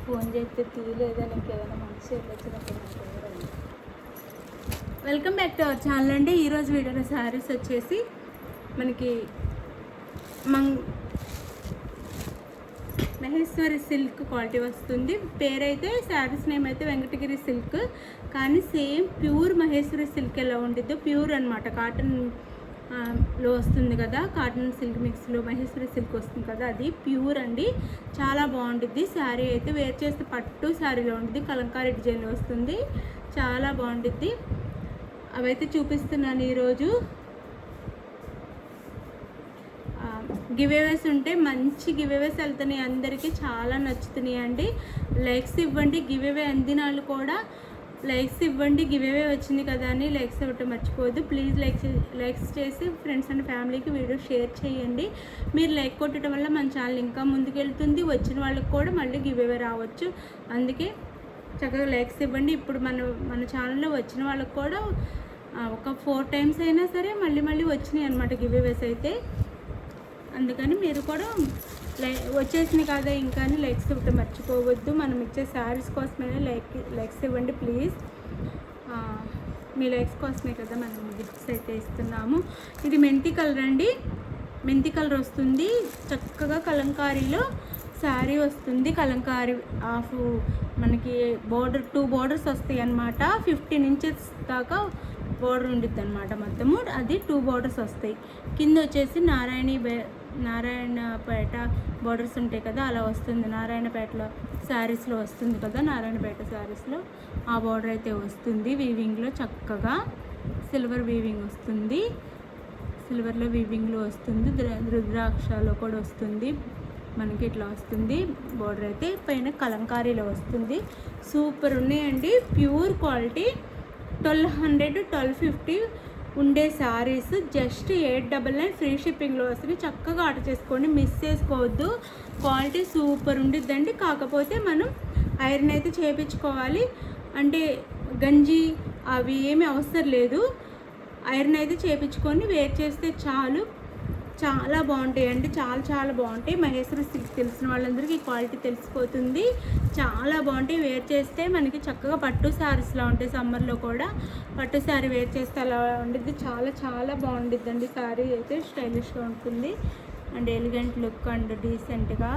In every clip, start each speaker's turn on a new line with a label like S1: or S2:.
S1: Phone చేస్తే తీయలేదని ఇంకేదైనా మంచి వచ్చినప్పుడు welcome back to our channel అండి. ఈరోజు వీడియోలో శారీస్ వచ్చేసి మనకి మహేశ్వరి సిల్క్ క్వాలిటీ వస్తుంది. పేరైతే శారీస్ నేమ్ అయితే వెంకటగిరి సిల్క్, కానీ సేమ్ ప్యూర్ మహేశ్వరి సిల్క్ ఎలా ఉండిద్దో ప్యూర్ అనమాట. కాటన్ లో వస్తుంది కదా, కాటన్ సిల్క్ మిక్స్లో మహేశ్వరి సిల్క్ వస్తుంది కదా, అది ప్యూర్ అండి. చాలా బాగుంటుంది శారీ అయితే. వేర్ చేస్తే పట్టు శారీలో ఉంటుంది, కలంకారీ డిజైన్లో వస్తుంది. చాలా బాగుంటుంది. అవైతే చూపిస్తున్నాను ఈరోజు. గివేవేస్ ఉంటే మంచి గివేవేస్ వెళ్తున్నాయి, అందరికీ చాలా నచ్చుతున్నాయి అండి. లైక్స్ ఇవ్వండి. గివేవే అందిన వాళ్ళు కూడా లైక్స్ ఇవ్వండి. గివేవే వచ్చింది కదా అని లైక్స్ ఇవ్వటం మర్చిపోవద్దు ప్లీజ్. లైక్స్ చేసి ఫ్రెండ్స్ అండ్ ఫ్యామిలీకి వీడియో షేర్ చేయండి. మీరు లైక్ కొట్టడం వల్ల మన ఛానల్ ఇంకా ముందుకెళ్తుంది. వచ్చిన వాళ్ళకి కూడా మళ్ళీ గివేవే రావచ్చు, అందుకే చక్కగా లైక్స్ ఇవ్వండి. ఇప్పుడు మన ఛానల్లో వచ్చిన వాళ్ళకి కూడా ఒక 4 times అయినా సరే మళ్ళీ వచ్చినాయి అనమాట గివేవేస్ అయితే. అందుకని మీరు కూడా వచ్చేసింది కదా ఇంకా అని లైక్స్ ఇవ్వటం మర్చిపోవద్దు. మనం ఇచ్చే శారీస్ కోసమైనా లైక్స్ ఇవ్వండి ప్లీజ్. మీ లైక్స్ కోసమే కదా మనం గిఫ్ట్స్ అయితే ఇస్తున్నాము. ఇది మెంతి కలర్ అండి, మెంతి కలర్ వస్తుంది. చక్కగా కలంకారీలో శారీ వస్తుంది. కలంకారీ హాఫ్ మనకి బోర్డర్ 2 borders వస్తాయి అన్నమాట. 15 inches దాకా బోర్డర్ ఉండిద్ది అనమాట మొత్తము. అది 2 borders వస్తాయి. కింద వచ్చేసి నారాయణపేట బోర్డర్స్ ఉంటాయి కదా, అలా వస్తుంది. నారాయణపేటలో శారీస్లో వస్తుంది కదా, నారాయణపేట శారీస్లో ఆ బోర్డర్ అయితే వస్తుంది. వీవింగ్లో చక్కగా సిల్వర్ వీవింగ్ వస్తుంది, సిల్వర్లో వీవింగ్లో వస్తుంది. రుద్రాక్షలో కూడా వస్తుంది. మనకి ఇట్లా వస్తుంది బోర్డర్ అయితే. పైన కలంకారీలో వస్తుంది. సూపర్ ఉన్నాయండి, ప్యూర్ క్వాలిటీ. 1200 1250 ఉండే శారీస్ జస్ట్ 899 ఫ్రీ షిప్పింగ్లో వస్తుంది. చక్కగా ఆర్డర్ చేసుకోండి, మిస్ చేసుకోవద్దు. క్వాలిటీ సూపర్ ఉండిద్దండి. కాకపోతే మనం ఐరన్ అయితే చేయించుకోవాలి, అంటే గంజి అవి ఏమీ అవసరం లేదు. ఐరన్ అయితే చేయించుకొని వేర్ చేస్తే చాలు. చాలా బాగుంటాయండి, చాలా బాగుంటాయి. మహేశ్వరి సిల్క్ తెలిసిన వాళ్ళందరికీ ఈ క్వాలిటీ తెలిసిపోతుంది. చాలా బాగుంటాయి. వేర్ చేస్తే మనకి చక్కగా పట్టు శారీస్లా ఉంటాయి. సమ్మర్లో కూడా పట్టు శారీ వేర్ చేస్తే అలా ఉండిద్ది. చాలా బాగుండిద్దండి. శారీ అయితే స్టైలిష్గా ఉంటుంది అండ్ ఎలిగెంట్ లుక్ అండ్ డీసెంట్గా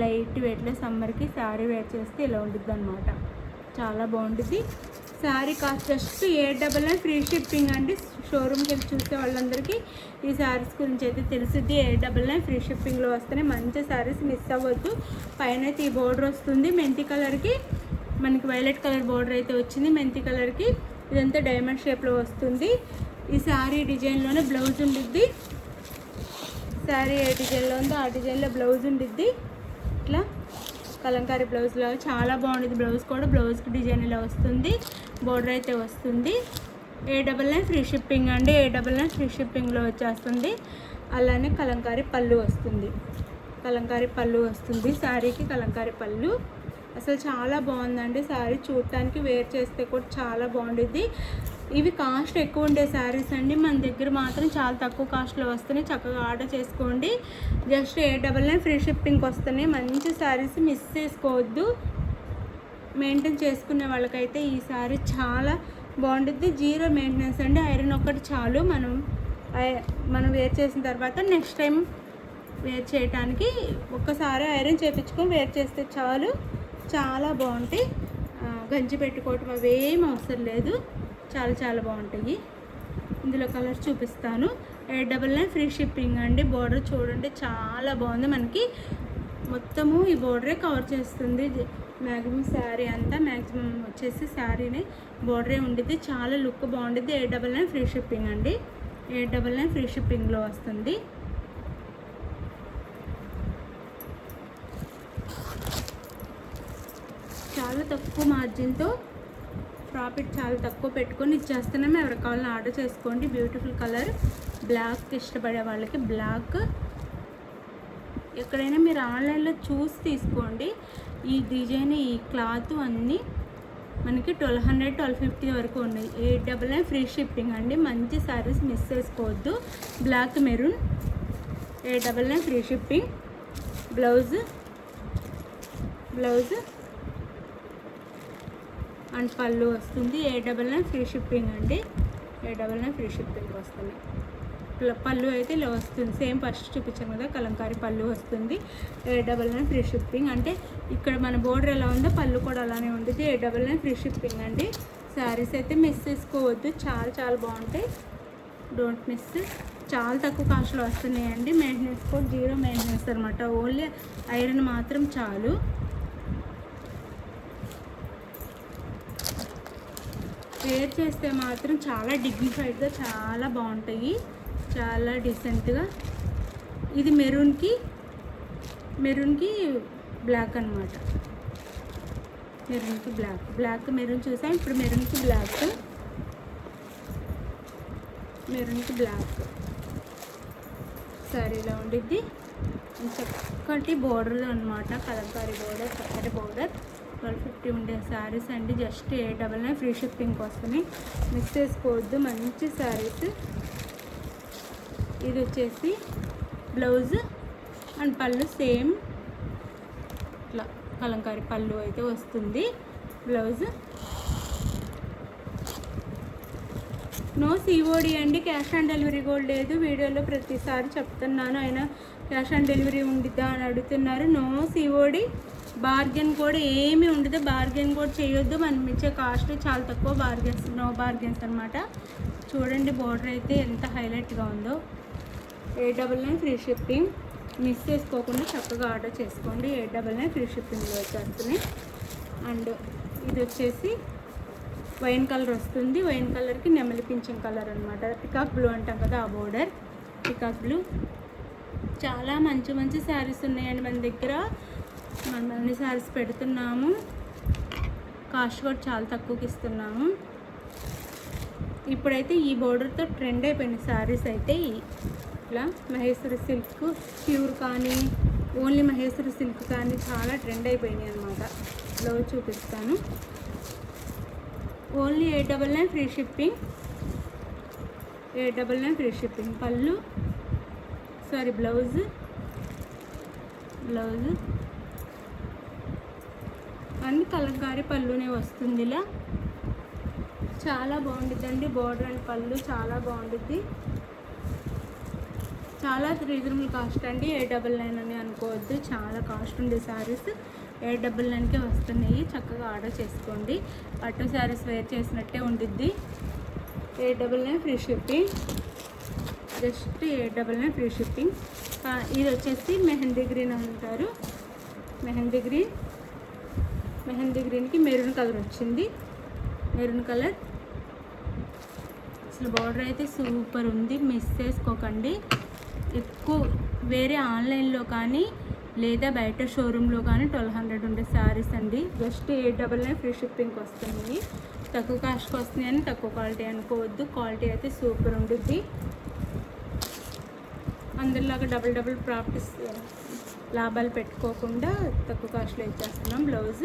S1: లైట్ వెయిట్లో సమ్మర్కి శారీ వేర్ చేస్తే ఇలా ఉండిద్ది అనమాట. చాలా బాగుంటుంది. Sari cost just 899 free shipping అండి. షోరూమ్కి వెళ్ళి చూసే వాళ్ళందరికీ ఈ శారీస్ గురించి అయితే తెలిసిద్ది. 899 ఫ్రీ షిప్పింగ్లో వస్తేనే మంచి శారీస్ మిస్ అవ్వద్దు. పైన అయితే ఈ బోర్డర్ వస్తుంది మెంతి కలర్కి, మనకి వైలెట్ కలర్ బోర్డర్ అయితే వచ్చింది మెంతి కలర్కి. ఇదంతా డైమండ్ షేప్లో వస్తుంది. ఈ శారీ డిజైన్లోనే బ్లౌజ్ ఉండిద్ది. శారీ ఏ డిజైన్లో ఉందో ఆ డిజైన్లో బ్లౌజ్ ఉండిద్ది. ఇట్లా కలంకారీ బ్లౌజ్ లాగా చాలా బాగుంటుంది. బ్లౌజ్ కూడా బ్లౌజ్కి డిజైన్ ఇలా వస్తుంది. బోర్డర్ అయితే వస్తుంది. 899 ఫ్రీ షిప్పింగ్ అండి. 899 ఫ్రీ షిప్పింగ్లో వచ్చేస్తుంది. అలానే కలంకారీ పళ్ళు వస్తుంది. కలంకారీ పళ్ళు వస్తుంది శారీకి. కలంకారీ పళ్ళు అసలు చాలా బాగుందండి శారీ. చూడటానికి వేర్ చేస్తే కూడా చాలా బాగుంటుంది. ఇవి కాస్ట్ ఎక్కువ ఉండే శారీస్ అండి. మన దగ్గర మాత్రం చాలా తక్కువ కాస్ట్లో వస్తున్నాయి. చక్కగా ఆర్డర్ చేసుకోండి. జస్ట్ 899 ఫ్రీ షిప్పింగ్కి వస్తున్నాయి. మంచి శారీస్ మిస్ చేసుకోవద్దు. మెయింటైన్ చేసుకునే వాళ్ళకైతే ఈ శారీ చాలా బాగుంటుంది. 0 మెయింటెనెన్స్ అండి. ఐరన్ ఒక్కటి చాలు. మనం వేర్ చేసిన తర్వాత నెక్స్ట్ టైం వేర్ చేయడానికి ఒక్కసారి ఐరన్ చేయించుకొని వేర్ చేస్తే చాలు. చాలా బాగుంటాయి. గంజి పెట్టుకోవటం అవేం అవసరం లేదు. చాలా బాగుంటాయి. ఇందులో కలర్ చూపిస్తాను. 899 ఫ్రీ షిప్పింగ్ అండి. బోర్డర్ చూడండి చాలా బాగుంది. మనకి మొత్తము ఈ బోర్డరే కవర్ చేస్తుంది. మ్యాక్సిమం శారీ అంతా మ్యాక్సిమం వచ్చేసి శారీనే బోర్డరే ఉండిద్ది. చాలా లుక్ బాగుండిద్ది. 899 ఫ్రీ షిప్పింగ్ అండి. 899 ఫ్రీ షిప్పింగ్లో వస్తుంది. చాలా తక్కువ మార్జిన్తో ప్రాఫిట్ చాలా తక్కువ పెట్టుకొని ఇచ్చేస్తున్నాము. ఎవరికి కావాలని ఆర్డర్ చేసుకోండి. బ్యూటిఫుల్ కలర్, బ్లాక్ ఇష్టపడే వాళ్ళకి బ్లాక్. ఎక్కడైనా మీరు ఆన్లైన్లో చూసి తీసుకోండి. ఈ డిజైన్ ఈ క్లాత్ అన్నీ మనకి 1200 1250 వరకు ఉన్నాయి. 899 ఫ్రీ షిప్పింగ్ అండి. మంచి శారీస్ మిస్ చేసుకోవద్దు. Black maroon 899 free shipping. Blouse and పళ్ళు వస్తుంది. 899 ఫ్రీ షిప్పింగ్ అండి. 899 ఫ్రీ షిప్పింగ్ వస్తుంది. పళ్ళు అయితే ఇలా వస్తుంది. సేమ్ ఫస్ట్ చూపించాను కదా కలంకారీ పళ్ళు వస్తుంది. 899 ఫ్రీ షిప్పింగ్. అంటే ఇక్కడ మన బోర్డర్ ఎలా ఉందో పళ్ళు కూడా అలానే ఉంటుంది. 899 ఫ్రీ షిప్పింగ్ అండి. శారీస్ అయితే మిస్ చేసుకోవద్దు, చాలా చాలా బాగుంటాయి. Don't miss. చాలా తక్కువ కాస్ట్లో వస్తున్నాయండి. మెయింటెనెన్స్ కూడా 0 మెయింటెనెన్స్ అనమాట. ఓన్లీ ఐరన్ మాత్రం చాలు. వేర్ చేస్తే మాత్రం చాలా డిగ్నిఫైడ్గా చాలా బాగుంటాయి, చాలా డీసెంట్గా. ఇది మెరూన్కి బ్లాక్ అనమాట. మెరూన్కి బ్లాక్ మెరూన్ చూసాం. ఇప్పుడు మెరూన్కి బ్లాక్ సారీ ఇలా ఉండిద్ది. చక్కటి బోర్డర్ అనమాట, కలంకారీ బోర్డర్, చక్కటి బోర్డర్. 1250 ఉండే శారీస్ అండి. జస్ట్ 899 ఫ్రీ షిప్పింగ్కి వస్తున్నాయి. మిస్ చేసుకోవద్దు, మంచి శారీస్. ఇది వచ్చేసి బ్లౌజ్ అండ్ పళ్ళు సేమ్ ఇట్లా కలంకారీ పళ్ళు అయితే వస్తుంది. బ్లౌజ్ నో COD అండి. క్యాష్ ఆన్ డెలివరీ కూడా లేదు. వీడియోలో ప్రతిసారి చెప్తున్నాను, అయినా క్యాష్ ఆన్ డెలివరీ ఉండిద్దా అని అడుగుతున్నారు. No COD. బార్గెన్ కూడా ఏమీ ఉండదు, బార్గెన్ కూడా చేయొద్దు. మనం ఇచ్చే కాస్ట్ చాలా తక్కువ. నో బార్గెన్స్ అనమాట. చూడండి బోర్డర్ అయితే ఎంత హైలైట్గా ఉందో. 899 ఫ్రీ షిప్పింగ్. మిస్ చేసుకోకుండా చక్కగా ఆర్డర్ చేసుకోండి. 899 ఫ్రీ షిప్పింగ్లో వచ్చేస్తున్నాయి. అండ్ ఇది వచ్చేసి వైన్ కలర్ వస్తుంది. వైన్ కలర్కి నెమలి పింఛం కలర్ అనమాట. పికాక్ బ్లూ అంటాం కదా, ఆ బోర్డర్ పికాక్ బ్లూ. చాలా మంచి మంచి శారీస్ ఉన్నాయండి మన దగ్గర. మనం అన్ని శారీస్ పెడుతున్నాము. కాస్ట్ కూడా చాలా తక్కువకి ఇస్తున్నాము. ఇప్పుడైతే ఈ బోర్డర్తో ట్రెండ్ అయిపోయిన శారీస్ అయితే ఇట్లా మహేశ్వరి సిల్క్ ప్యూర్ కానీ, ఓన్లీ మహేశ్వరి సిల్క్ కానీ చాలా ట్రెండ్ అయిపోయినాయి అనమాట. బ్లౌజ్ చూపిస్తాను. Only 899 free shipping. 899 free shipping. పళ్ళు బ్లౌజ్ అన్ని కలంకారీ పళ్ళునే వస్తుంది. ఇలా చాలా బాగుండిద్దండి. బోర్డర్ అండ్ పళ్ళు చాలా బాగుండిద్ది. చాలా రీజనబుల్ కాస్ట్ అండి. 899 అని అనుకోవద్దు, చాలా కాస్ట్ ఉండే శారీస్ 899కే వస్తున్నాయి. చక్కగా ఆర్డర్ చేసుకోండి. పట్టు శారీస్ వేర్ చేసినట్టే ఉండిద్ది. 899 free shipping. Just 899 free shipping. ఇది వచ్చేసి మెహందీ గ్రీన్ అంటారు. మెహందీ గ్రీన్కి మెరూన్ కలర్ వచ్చింది. మెరూన్ కలర్ అసలు బోర్డర్ అయితే సూపర్ ఉంది. మిస్ చేసుకోకండి. ఎక్కువ వేరే ఆన్లైన్లో కానీ లేదా బయట షోరూంలో కానీ 1200 ఉండే శారీస్ అండి. జస్ట్ 899 ఫ్రీ షిప్పింగ్కి వస్తుంది. తక్కువ కాస్ట్కి వస్తుంది అని తక్కువ క్వాలిటీ అనుకోవద్దు. క్వాలిటీ అయితే సూపర్ ఉంటుంది. అందరిలాగా డబుల్ ప్రాఫిట్స్ లాభాలు పెట్టుకోకుండా తక్కువ కాస్ట్లో ఇచ్చేస్తున్నాం. బ్లౌజ్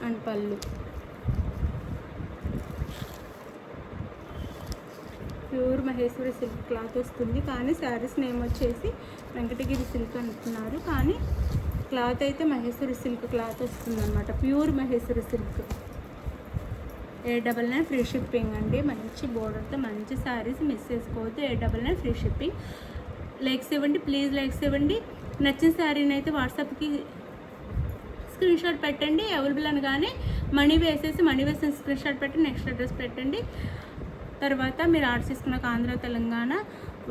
S1: అండ్ పళ్ళు ప్యూర్ మహేశ్వరి సిల్క్ క్లాత్ వస్తుంది. కానీ శారీస్ నేమ్ వచ్చేసి వెంకటగిరి సిల్క్ అంటున్నారు. కానీ క్లాత్ అయితే మహేశ్వరి సిల్క్ క్లాత్ వస్తుంది అనమాట. Pure Maheshwari silk. 899 free shipping అండి. మంచి బోర్డర్తో మంచి శారీస్ మిస్ చేసుకోవద్దు. 899 ఫ్రీ షిప్పింగ్. లైక్స్ ఇవ్వండి ప్లీజ్, లైక్స్ ఇవ్వండి. నచ్చిన శారీని అయితే వాట్సాప్కి స్క్రీన్ షాట్ పెట్టండి. అవైలబుల్ అనగానే మనీ వేసిన స్క్రీన్ షాట్ పెట్టి నెక్స్ట్ అడ్రస్ పెట్టండి. తర్వాత మీరు ఆర్డర్ చేసుకున్నాక ఆంధ్ర తెలంగాణ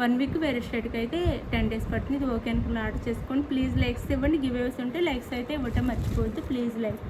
S1: 1 వీక్, వేరే స్టేట్కి అయితే 10 డేస్ పట్టింది. ఇది ఓకే అనుకున్న ఆర్డర్ చేసుకోండి. ప్లీజ్ లైక్స్ ఇవ్వండి. గివ్ అవేస్ ఉంటే లైక్స్ అయితే ఇవ్వటం మర్చిపోవద్దు. Please like.